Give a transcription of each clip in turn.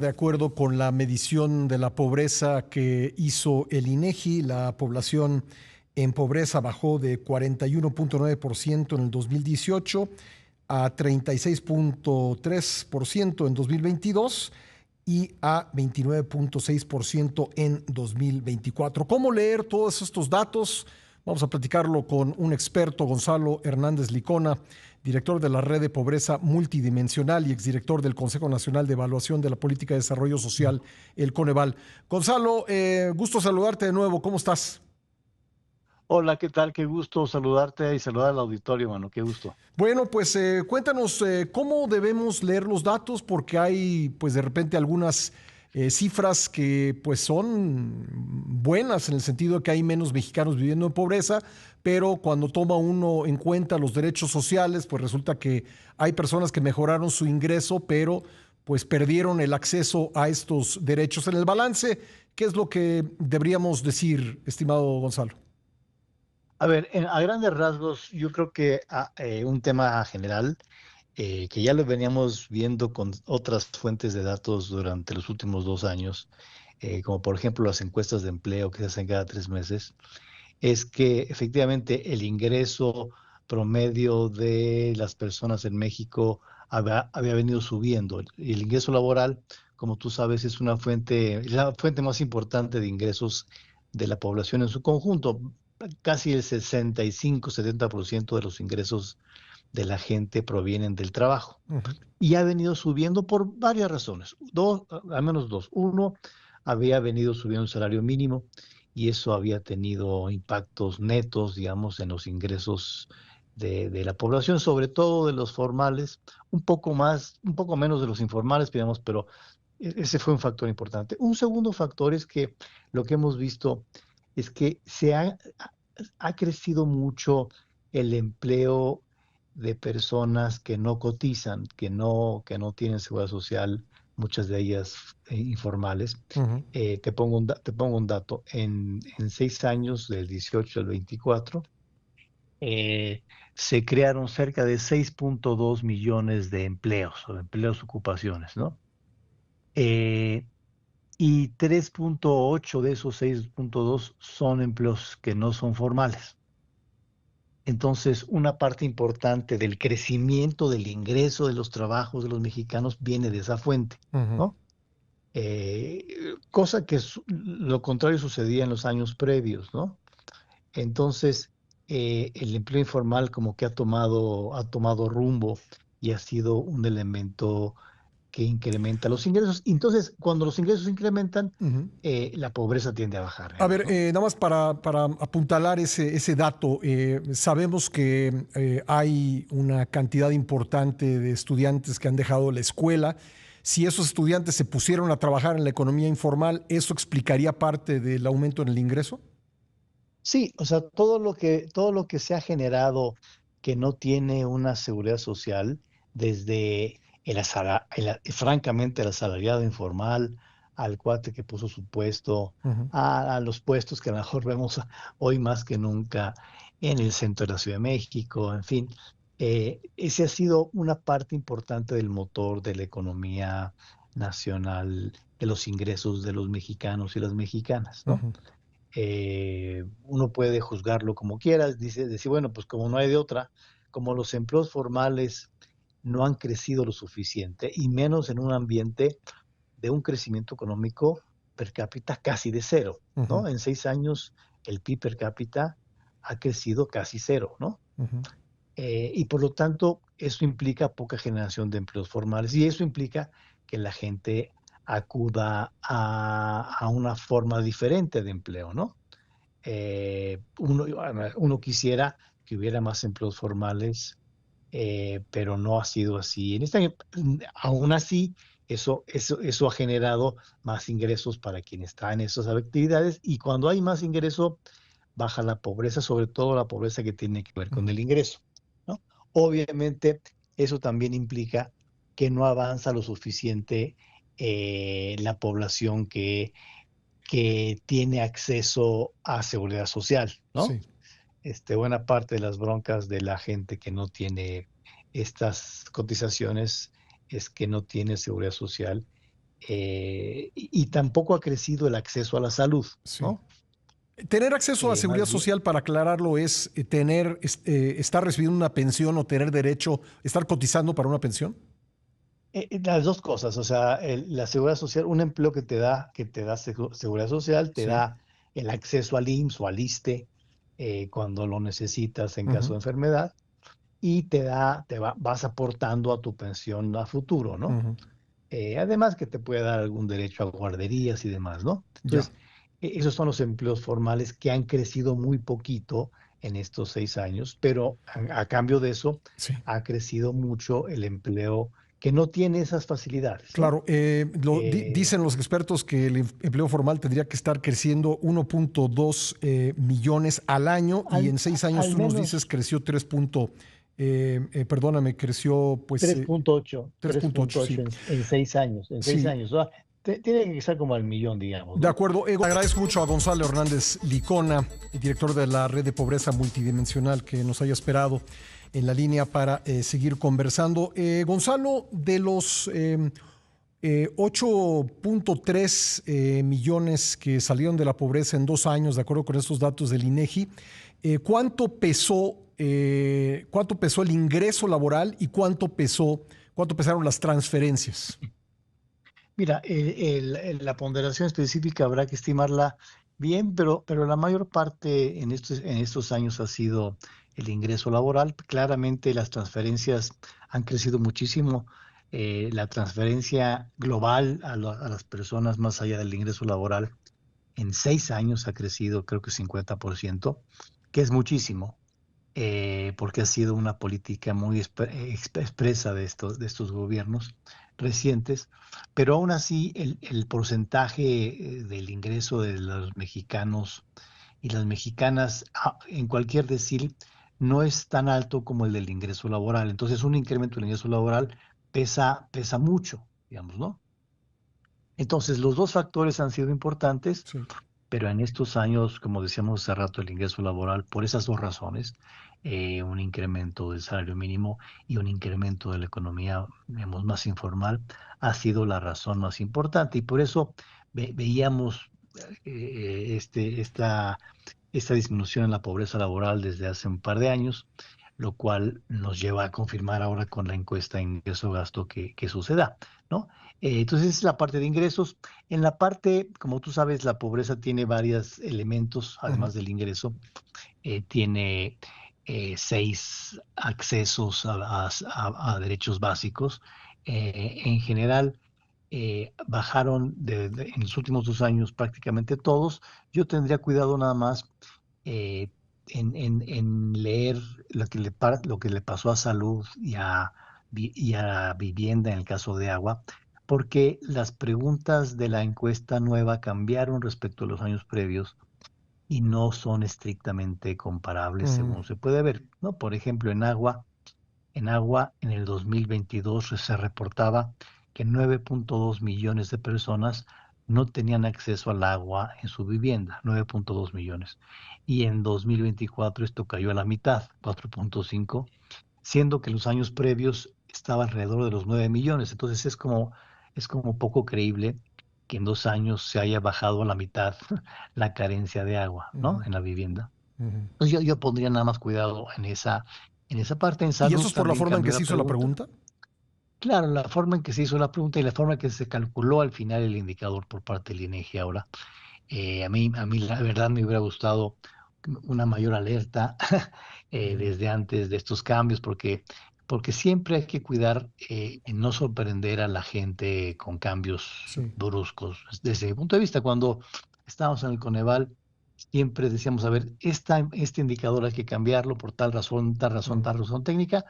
De acuerdo con la medición de la pobreza que hizo el INEGI, la población en pobreza bajó de 41.9% en el 2018 a 36.3% en 2022 y a 29.6% en 2024. ¿Cómo leer todos estos datos? Vamos a platicarlo con un experto, Gonzalo Hernández Licona, director de la Red de Pobreza Multidimensional y exdirector del Consejo Nacional de Evaluación de la Política de Desarrollo Social, el Coneval. Gonzalo, gusto saludarte de nuevo. ¿Cómo estás? Hola, ¿qué tal? Qué gusto saludarte y saludar al auditorio, mano. Qué gusto. Bueno, pues cuéntanos cómo debemos leer los datos, porque hay pues de repente algunas cifras que pues son buenas en el sentido de que hay menos mexicanos viviendo en pobreza, pero cuando toma uno en cuenta los derechos sociales, pues resulta que hay personas que mejoraron su ingreso, pero pues perdieron el acceso a estos derechos. En el balance, ¿qué es lo que deberíamos decir, estimado Gonzalo? A ver, a grandes rasgos, yo creo que un tema general que ya lo veníamos viendo con otras fuentes de datos durante los últimos 2 años, como por ejemplo las encuestas de empleo que se hacen cada 3 meses, es que efectivamente el ingreso promedio de las personas en México había venido subiendo. El ingreso laboral, como tú sabes, es la fuente más importante de ingresos de la población en su conjunto. Casi el 65-70% de los ingresos de la gente provienen del trabajo. Ujú. Y ha venido subiendo por varias razones. Dos, al menos dos. Uno, había venido subiendo el salario mínimo y eso había tenido impactos netos, digamos, en los ingresos de la población, sobre todo de los formales, un poco más, un poco menos de los informales, digamos, pero ese fue un factor importante. Un segundo factor es que lo que hemos visto es que ha crecido mucho el empleo de personas que no cotizan, que no tienen seguridad social, muchas de ellas informales. Ujú. Te pongo un dato. En 6 años, del 18 al 24, eh, se crearon cerca de 6.2 millones de empleos, o de empleos ocupaciones, ¿no? Eh, y 3.8 de esos 6.2 son empleos que no son formales. Entonces, una parte importante del crecimiento del ingreso de los trabajos de los mexicanos viene de esa fuente, Ujú. ¿no? Cosa que lo contrario sucedía en los años previos, ¿no? Entonces, el empleo informal como que ha tomado rumbo y ha sido un elemento que incrementa los ingresos. Entonces, cuando los ingresos incrementan, Ujú. la pobreza tiende a bajar, A además, ver, ¿no? nada más para apuntalar ese dato, sabemos que hay una cantidad importante de estudiantes que han dejado la escuela. Si esos estudiantes se pusieron a trabajar en la economía informal, ¿eso explicaría parte del aumento en el ingreso? Sí, o sea, todo lo que se ha generado que no tiene una seguridad social, desde francamente el asalariado informal, al cuate que puso su puesto, Ujú. a los puestos que a lo mejor vemos hoy más que nunca en el centro de la Ciudad de México, en fin, ese ha sido una parte importante del motor de la economía nacional, de los ingresos de los mexicanos y las mexicanas, ¿no? Ujú. Uno puede juzgarlo como quiera, decir, bueno, pues como no hay de otra, como los empleos formales no han crecido lo suficiente, y menos en un ambiente de un crecimiento económico per cápita casi de cero, Ujú. ¿no? En 6 años el PIB per cápita ha crecido casi cero, ¿no? Ujú. Y por lo tanto, eso implica poca generación de empleos formales y eso implica que la gente acuda a una forma diferente de empleo, ¿no? Uno quisiera que hubiera más empleos formales, pero no ha sido así. Aún así, eso ha generado más ingresos para quien está en esas actividades, y cuando hay más ingreso, baja la pobreza, sobre todo la pobreza que tiene que ver con Ujú. el ingreso, ¿no? Obviamente, eso también implica que no avanza lo suficiente la población que tiene acceso a seguridad social, ¿no? Sí. Buena parte de las broncas de la gente que no tiene estas cotizaciones es que no tiene seguridad social, y tampoco ha crecido el acceso a la salud, Sí. ¿no? Tener acceso a seguridad Más bien, social, para aclararlo, es estar recibiendo una pensión o tener derecho, estar cotizando para una pensión. las dos cosas, o sea, la seguridad social, un empleo que te da seguridad social, te Sí. da el acceso al IMSS o al ISSSTE cuando lo necesitas en caso Ujú, de enfermedad, y vas aportando a tu pensión a futuro, ¿no? ujú. Además que te puede dar algún derecho a guarderías y demás, ¿no? Ya, Entonces, esos son los empleos formales que han crecido muy poquito en estos 6 años, pero a cambio de eso sí. ha crecido mucho el empleo que no tiene esas facilidades, ¿no? Claro, Eh, dicen los expertos que el empleo formal tendría que estar creciendo 1.2 millones al año, y al, en 6 años al tú nos dices menos creció 3 perdóname, creció pues 3.8, 3.8, sí. en 6 años, en seis Sí, años. O sea, tiene que estar como al millón, digamos, de ¿no? acuerdo. Agradezco mucho a Gonzalo Hernández Licona, el director de la Red de Pobreza Multidimensional, que nos haya esperado en la línea para seguir conversando. Gonzalo, de los 8.3 millones que salieron de la pobreza en 2 años, de acuerdo con estos datos del INEGI, cuánto pesó el ingreso laboral y cuánto pesaron las transferencias? Mira, la ponderación específica habrá que estimarla bien, pero la mayor parte en estos años ha sido el ingreso laboral. Claramente las transferencias han crecido muchísimo. La transferencia global a las personas más allá del ingreso laboral en 6 años ha crecido creo que 50%, que es muchísimo, porque ha sido una política muy expresa de estos gobiernos recientes, pero aún así el porcentaje del ingreso de los mexicanos y las mexicanas en cualquier decil no es tan alto como el del ingreso laboral. Entonces un incremento del ingreso laboral pesa mucho, digamos, ¿no? Entonces los dos factores han sido importantes, Sí. pero en estos años, como decíamos hace rato, el ingreso laboral, por esas dos razones, un incremento del salario mínimo y un incremento de la economía, digamos, más informal, ha sido la razón más importante. Y por eso veíamos esta disminución en la pobreza laboral desde hace un par de años, lo cual nos lleva a confirmar ahora con la encuesta de ingreso-gasto que suceda, ¿no? Entonces, esa es la parte de ingresos. En la parte, como tú sabes, la pobreza tiene varios elementos, Ujú. además del ingreso. Tiene 6 accesos a derechos básicos. En general, bajaron en los últimos 2 años prácticamente todos. Yo tendría cuidado nada más eh, en leer lo que le pasó a salud y a vivienda en el caso de agua, porque las preguntas de la encuesta nueva cambiaron respecto a los años previos y no son estrictamente comparables Mm, según se puede ver, ¿no? Por ejemplo, en agua, en el 2022 se reportaba que 9.2 millones de personas no tenían acceso al agua en su vivienda, 9.2 millones. Y en 2024 esto cayó a la mitad, 4.5, siendo que los años previos estaba alrededor de los 9 millones. Entonces es como poco creíble que en 2 años se haya bajado a la mitad la carencia de agua, ¿no? ujú, En la vivienda. ujú. Entonces yo pondría nada más cuidado en esa parte. En ¿Y eso salud es por la también forma en que cambió se la hizo la pregunta. pregunta? Claro, la forma en que se hizo la pregunta y la forma en que se calculó al final el indicador por parte del INEGI ahora. A mí la verdad me hubiera gustado una mayor alerta Ujú. desde antes de estos cambios, porque siempre hay que cuidar en no sorprender a la gente con cambios Sí. bruscos. Desde mi punto de vista, cuando estábamos en el Coneval, siempre decíamos, a ver, este indicador hay que cambiarlo por tal razón, tal razón, Mm, tal razón técnica,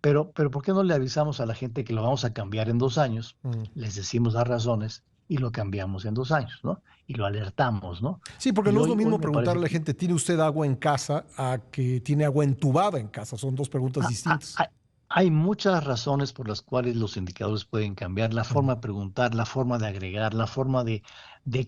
pero ¿por qué no le avisamos a la gente que lo vamos a cambiar en 2 años? mm. Les decimos las razones y lo cambiamos en 2 años, ¿no? Y lo alertamos, ¿no? Sí, porque Y no es lo hoy mismo me preguntarle parece a la que gente, ¿tiene usted agua en casa? A que tiene agua entubada en casa. Son dos preguntas ah, ah, distintas. ah, Hay muchas razones por las cuales los indicadores pueden cambiar, la Ujú, forma de preguntar, la forma de agregar, la forma de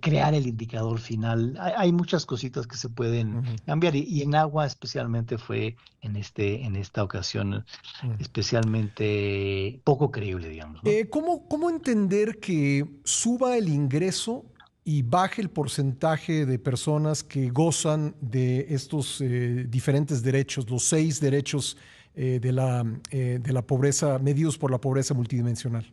crear el indicador final. Hay muchas cositas que se pueden ujú, cambiar y en agua especialmente fue en esta ocasión ujú. especialmente poco creíble, digamos, ¿no? ¿Cómo entender que suba el ingreso y baje el porcentaje de personas que gozan de estos diferentes derechos, los 6 derechos de la pobreza, medidos por la pobreza multidimensional?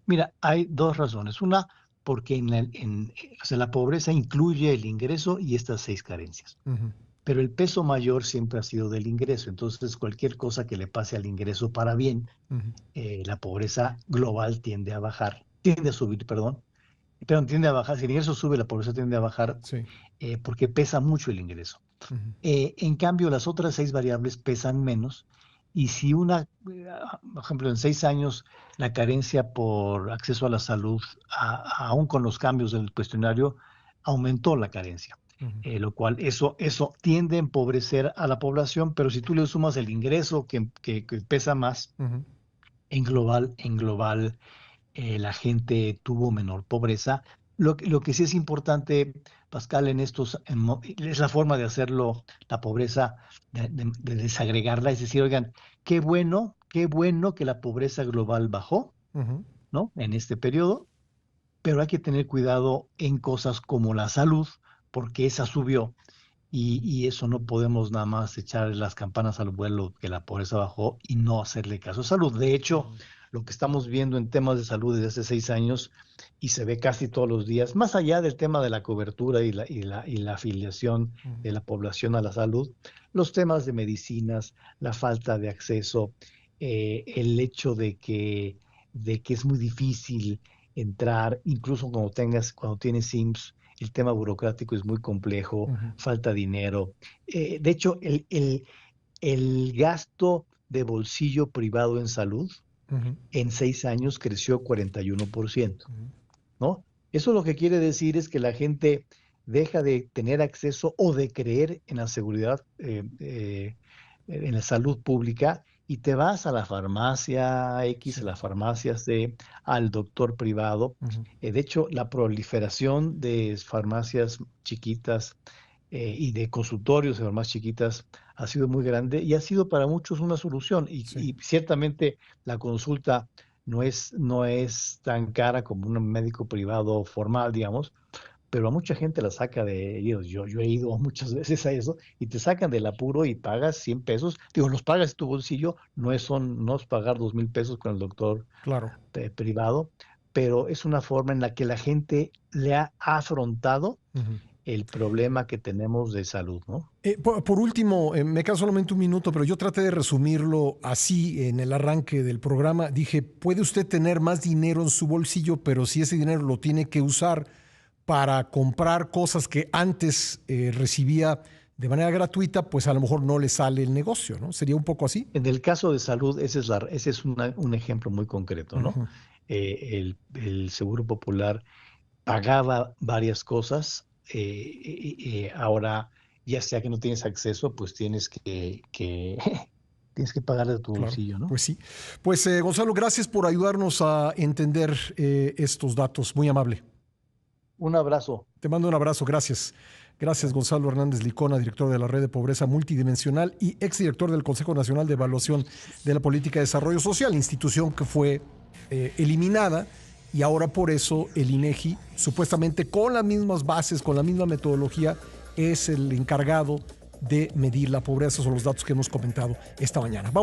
Mira, hay dos razones. Una, porque o sea, la pobreza incluye el ingreso y estas 6 carencias. Ujú, Pero el peso mayor siempre ha sido del ingreso. Entonces, cualquier cosa que le pase al ingreso para bien, ujú, la pobreza global tiende a subir, perdón, tiende a bajar. Si el ingreso sube, la pobreza tiende a bajar sí. porque pesa mucho el ingreso. Ujú, En cambio, las otras 6 variables pesan menos. Y si por ejemplo, en 6 años, la carencia por acceso a la salud, aún con los cambios del cuestionario, aumentó la carencia. ujú, Lo cual eso tiende a empobrecer a la población, pero si tú le sumas el ingreso que pesa más, ujú, en global la gente tuvo menor pobreza. Lo que sí es importante, Pascal, es la forma de hacerlo, la pobreza, de desagregarla, es decir, oigan, qué bueno que la pobreza global bajó, ujú. ¿no? En este periodo, pero hay que tener cuidado en cosas como la salud, porque esa subió. Y eso no podemos nada más echar las campanas al vuelo que la pobreza bajó y no hacerle caso a salud. De hecho, Ujú, lo que estamos viendo en temas de salud desde hace 6 años y se ve casi todos los días, más allá del tema de la cobertura y la afiliación ujú, de la población a la salud, los temas de medicinas, la falta de acceso, el hecho de que es muy difícil entrar, incluso cuando tienes IMSS, el tema burocrático es muy complejo, ujú, falta dinero. De hecho, el gasto de bolsillo privado en salud ujú, en 6 años creció 41%, ujú. ¿no? Eso lo que quiere decir es que la gente deja de tener acceso o de creer en la seguridad, en la salud pública y te vas a la farmacia X, a Sí. las farmacias al doctor privado. Ujú, De hecho, la proliferación de farmacias chiquitas y de consultorios de farmacias chiquitas ha sido muy grande y ha sido para muchos una solución. Y, sí. y ciertamente la consulta no es tan cara como un médico privado formal, digamos, pero a mucha gente la saca de ellos. Yo he ido muchas veces a eso y te sacan del apuro y pagas 100 pesos. Digo, los pagas de tu bolsillo, no es pagar 2,000 pesos con el doctor Claro. privado, pero es una forma en la que la gente le ha afrontado Ujú. el problema que tenemos de salud, ¿no? Por último, me queda solamente un minuto, pero yo traté de resumirlo así en el arranque del programa. Dije, puede usted tener más dinero en su bolsillo, pero si ese dinero lo tiene que usar para comprar cosas que antes recibía de manera gratuita, pues a lo mejor no le sale el negocio, ¿no? Sería un poco así. En el caso de salud, ese es un ejemplo muy concreto, ¿no? Ujú. El Seguro Popular pagaba varias cosas, ahora ya sea que no tienes acceso, pues tienes que pagar de tu Claro, bolsillo, ¿no? pues sí. Pues Gonzalo, gracias por ayudarnos a entender estos datos. Muy amable. Un abrazo. Te mando un abrazo, gracias. Gracias, Bye. Gonzalo Hernández Licona, director de la Red de Pobreza Multidimensional y exdirector del Consejo Nacional de Evaluación de la Política de Desarrollo Social, institución que fue eliminada y ahora por eso el INEGI, supuestamente con las mismas bases, con la misma metodología, es el encargado de medir la pobreza. Son los datos que hemos comentado esta mañana. Vamos